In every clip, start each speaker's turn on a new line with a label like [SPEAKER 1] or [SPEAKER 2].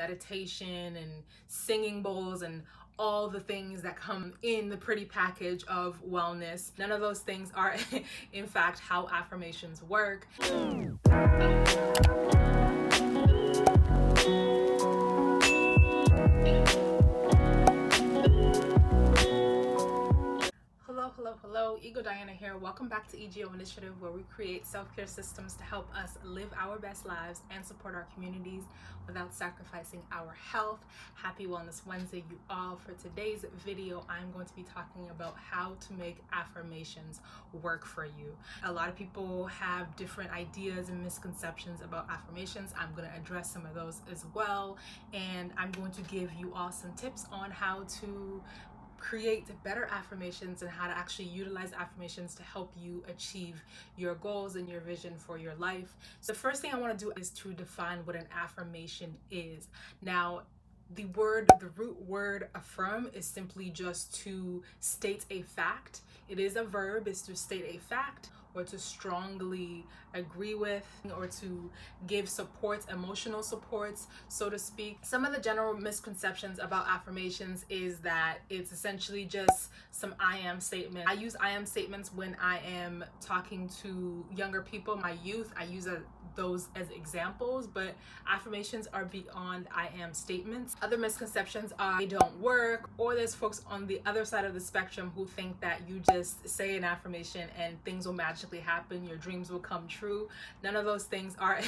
[SPEAKER 1] meditation and singing bowls and all the things that come in the pretty package of wellness. None of those things are in fact how affirmations work. Hello, Ego Diana here. Welcome back to EGO Initiative, where we create self-care systems to help us live our best lives and support our communities without sacrificing our health. Happy Wellness Wednesday, you all. For today's video, I'm going to be talking about how to make affirmations work for you. A lot of people have different ideas and misconceptions about affirmations. I'm going to address some of those as well, and I'm going to give you all some tips on how to create better affirmations and how to actually utilize affirmations to help you achieve your goals and your vision for your life. So the first thing I want to do is to define what an affirmation is. Now, the root word affirm is simply just to state a fact. It is a verb, is to state a fact, or to strongly agree with, or to give supports, emotional supports, so to speak. Some of the general misconceptions about affirmations is that it's essentially just some I am statement. I use I am statements when I am talking to younger people, my youth. I use those as examples, but affirmations are beyond I am statements. Other misconceptions are they don't work, or there's folks on the other side of the spectrum who think that you just say an affirmation and things will magically happen, your dreams will come true. None of those things are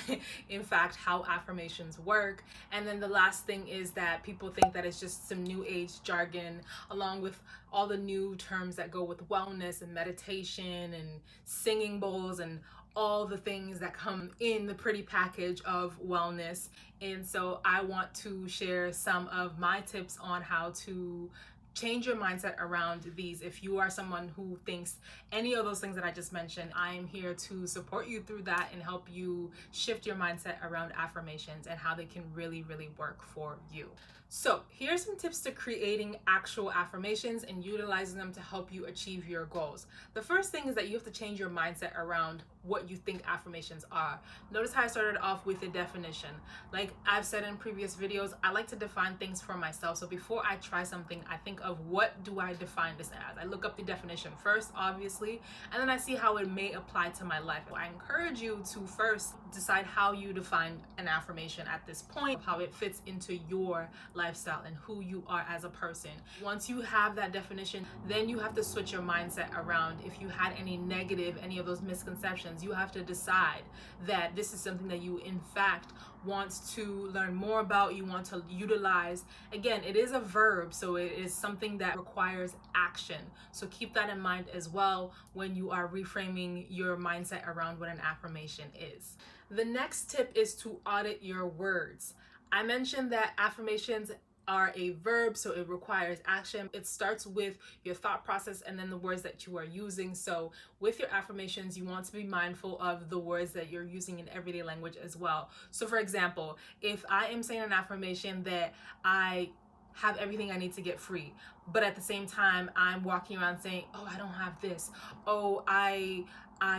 [SPEAKER 1] in fact how affirmations work. And then the last thing is that people think that it's just some new age jargon, along with all the new terms that go with wellness and meditation and singing bowls and all the things that come in the pretty package of wellness. And so I want to share some of my tips on how to change your mindset around these. If you are someone who thinks any of those things that I just mentioned, I am here to support you through that and help you shift your mindset around affirmations and how they can really work for you. So here's some tips to creating actual affirmations and utilizing them to help you achieve your goals. The first thing is that you have to change your mindset around what you think affirmations are. Notice how I started off with a definition. Like I've said in previous videos, I like to define things for myself. So before I try something, I think of what do I define this as? I look up the definition first, obviously, and then I see how it may apply to my life. I encourage you to first decide how you define an affirmation at this point, how it fits into your lifestyle and who you are as a person. Once you have that definition, then you have to switch your mindset around. If you had any of those misconceptions, you have to decide that this is something that you in fact want to learn more about, you want to utilize. Again, it is a verb, so it is something that requires action. So keep that in mind as well when you are reframing your mindset around what an affirmation is. The next tip is to audit your words. I mentioned that affirmations are a verb, so it requires action. It starts with your thought process and then the words that you are using. So with your affirmations, you want to be mindful of the words that you're using in everyday language as well. So for example, if I am saying an affirmation that I have everything I need to get free, but at the same time I'm walking around saying, oh, I don't have this, oh, I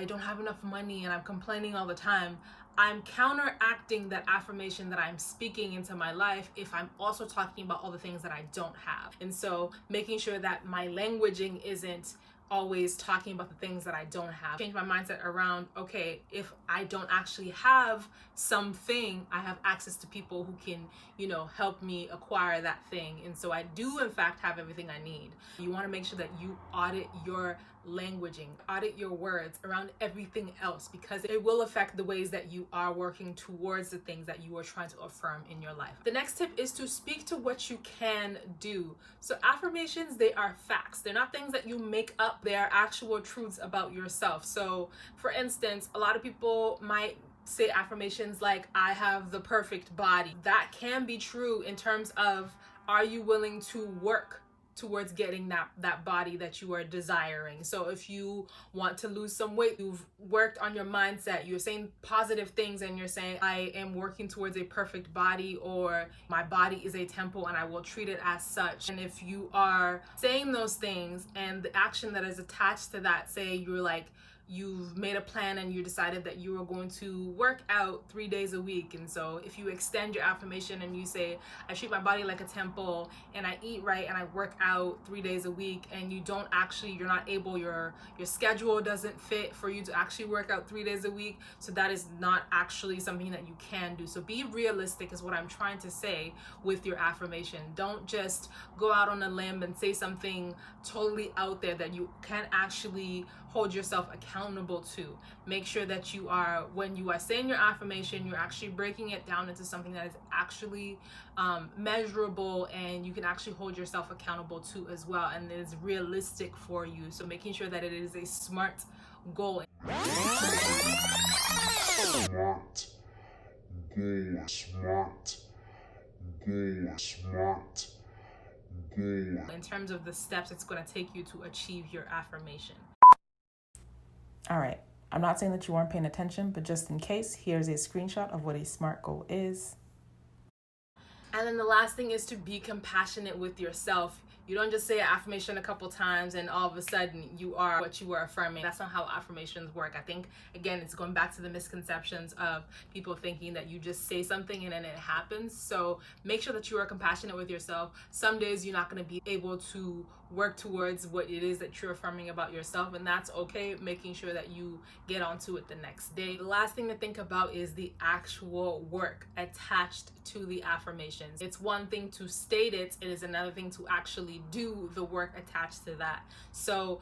[SPEAKER 1] don't have enough money, and I'm complaining all the time, I'm counteracting that affirmation that I'm speaking into my life if I'm also talking about all the things that I don't have. And so making sure that my languaging isn't always talking about the things that I don't have. Change my mindset around, okay, if I don't actually have something, I have access to people who can, help me acquire that thing. And so I do in fact have everything I need. You want to make sure that you audit your languaging, audit your words around everything else, because it will affect the ways that you are working towards the things that you are trying to affirm in your life. The next tip is to speak to what you can do. So affirmations, they are facts. They're not things that you make up. They are actual truths about yourself. So for instance, a lot of people might say affirmations like, I have the perfect body. That can be true in terms of, are you willing to work towards getting that body that you are desiring? So if you want to lose some weight, you've worked on your mindset, you're saying positive things and you're saying, I am working towards a perfect body, or my body is a temple and I will treat it as such. And if you are saying those things and the action that is attached to that, say you're like you've made a plan and you decided that you are going to work out 3 days a week. And so if you extend your affirmation and you say, I treat my body like a temple, and I eat right, and I work out 3 days a week, and you're not able, your schedule doesn't fit for you to actually work out 3 days a week, so that is not actually something that you can do. So be realistic is what I'm trying to say with your affirmation. Don't just go out on a limb and say something totally out there that you can't actually hold yourself accountable to. Make sure that when you are saying your affirmation, you're actually breaking it down into something that is actually measurable and you can actually hold yourself accountable to as well, and it is realistic for you. So making sure that it is a SMART goal. In terms of the steps it's going to take you to achieve your affirmation.
[SPEAKER 2] All right, I'm not saying that you weren't paying attention, but just in case, here's a screenshot of what a SMART goal is.
[SPEAKER 1] And then the last thing is to be compassionate with yourself. You don't just say an affirmation a couple times and all of a sudden you are what you were affirming. That's not how affirmations work. I think, again, it's going back to the misconceptions of people thinking that you just say something and then it happens. So make sure that you are compassionate with yourself. Some days you're not going to be able to work towards what it is that you're affirming about yourself, and that's okay. Making sure that you get onto it the next day. The last thing to think about is the actual work attached to the affirmations. It's one thing to state it, it is another thing to actually do the work attached to that. So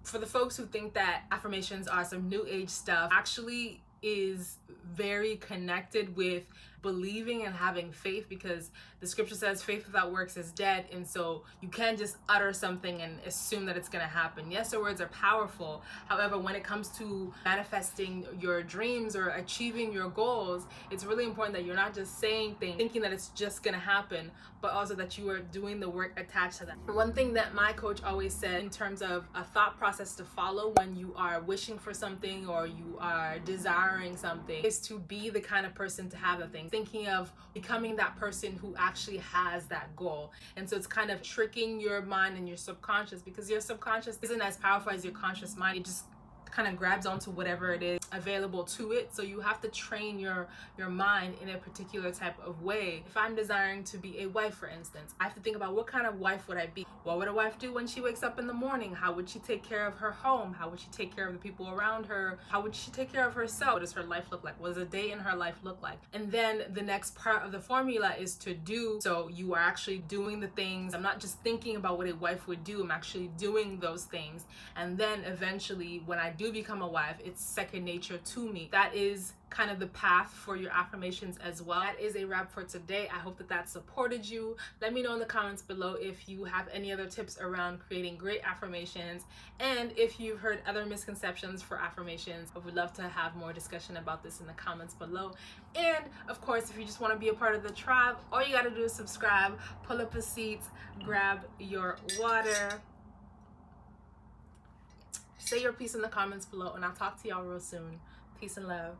[SPEAKER 1] for the folks who think that affirmations are some new age stuff, actually is very connected with believing and having faith, because the scripture says faith without works is dead. And so you can't just utter something and assume that it's going to happen. Yes, the words are powerful. However, when it comes to manifesting your dreams or achieving your goals, it's really important that you're not just saying things thinking that it's just going to happen, but also that you are doing the work attached to that. One thing that my coach always said in terms of a thought process to follow when you are wishing for something or you are desiring something is to be the kind of person to have the thing. Thinking of becoming that person who actually has that goal. And so it's kind of tricking your mind and your subconscious, because your subconscious isn't as powerful as your conscious mind. It just kind of grabs onto whatever it is available to it. So you have to train your mind in a particular type of way. If I'm desiring to be a wife, for instance, I have to think about what kind of wife would I be? What would a wife do when she wakes up in the morning? How would she take care of her home? How would she take care of the people around her? How would she take care of herself? What does her life look like? What does a day in her life look like? And then the next part of the formula is to do. So you are actually doing the things. I'm not just thinking about what a wife would do. I'm actually doing those things. And then eventually, when I do become a wife, it's second nature to me. That is kind of the path for your affirmations as well. That is a wrap for today. I hope that supported you. Let me know in the comments below if you have any other tips around creating great affirmations, and if you've heard other misconceptions for affirmations. I would love to have more discussion about this in the comments below. And of course, if you just want to be a part of the tribe, all you got to do is subscribe, pull up a seat, grab your water, say your piece in the comments below, and I'll talk to y'all real soon. Peace and love.